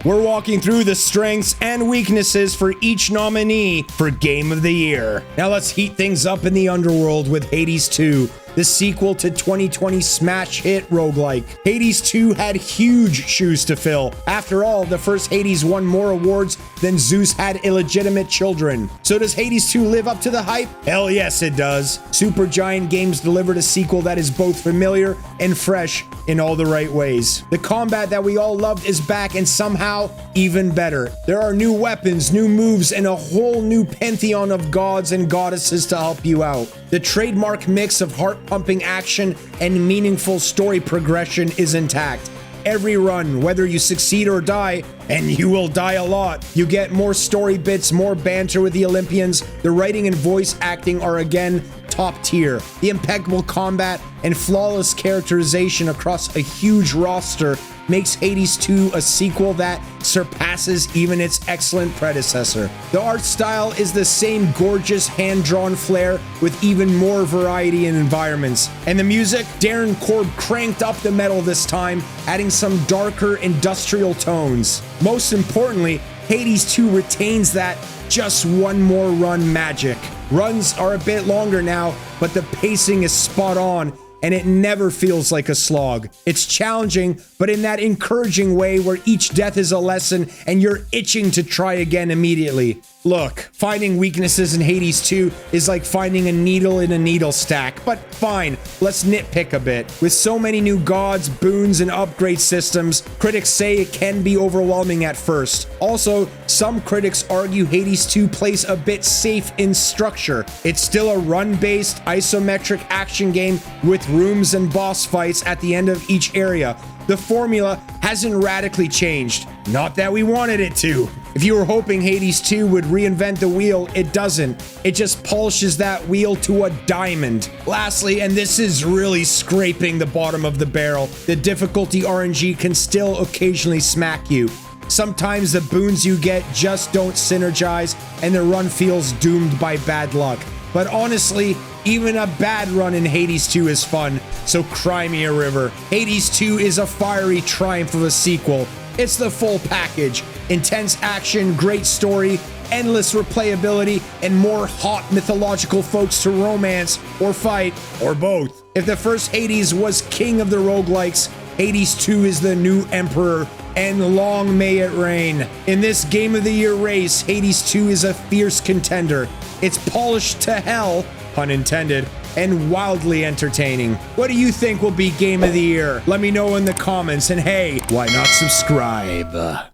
We're walking through the strengths and weaknesses for each nominee for Game of the Year. Now let's heat things up in the Underworld with Hades 2, the sequel to 2020 smash hit roguelike. Hades 2 had huge shoes to fill. After all, the first Hades won more awards than Zeus had illegitimate children. So does Hades 2 live up to the hype? Hell yes it does. Supergiant Games delivered a sequel that is both familiar and fresh in all the right ways. The combat that we all loved is back and somehow even better. There are new weapons, new moves, and a whole new pantheon of gods and goddesses to help you out. The trademark mix of heart-pumping action and meaningful story progression is intact. Every run, whether you succeed or die, and you will die a lot, you get more story bits, more banter with the Olympians. The writing and voice acting are again top tier. The impeccable combat and flawless characterization across a huge roster makes Hades 2 a sequel that surpasses even its excellent predecessor. The art style is the same gorgeous hand-drawn flair with even more variety in environments. And the music, Darren Korb cranked up the metal this time, adding some darker industrial tones. Most importantly, Hades 2 retains that just one more run magic. Runs are a bit longer now, but the pacing is spot on, and it never feels like a slog. It's challenging, but in that encouraging way where each death is a lesson and you're itching to try again immediately. Look, finding weaknesses in Hades 2 is like finding a needle in a needle stack, but fine, let's nitpick a bit. With so many new gods, boons, and upgrade systems, critics say it can be overwhelming at first. Also, some critics argue Hades 2 plays a bit safe in structure. It's still a run-based, isometric action game with rooms and boss fights at the end of each area. The formula hasn't radically changed. Not that we wanted it to. If you were hoping Hades 2 would reinvent the wheel, it doesn't. It just polishes that wheel to a diamond. Lastly, and this is really scraping the bottom of the barrel, the difficulty RNG can still occasionally smack you. Sometimes the boons you get just don't synergize and the run feels doomed by bad luck. But honestly, even a bad run in Hades 2 is fun, so cry me a river. Hades 2 is a fiery triumph of a sequel. It's the full package. Intense action, great story, endless replayability, and more hot mythological folks to romance or fight, or both. If the first Hades was king of the roguelikes, Hades 2 is the new emperor, and long may it reign. In this Game of the Year race, Hades 2 is a fierce contender. It's polished to hell, pun intended, and wildly entertaining. What do you think will be Game of the Year? Let me know in the comments, and hey, why not subscribe?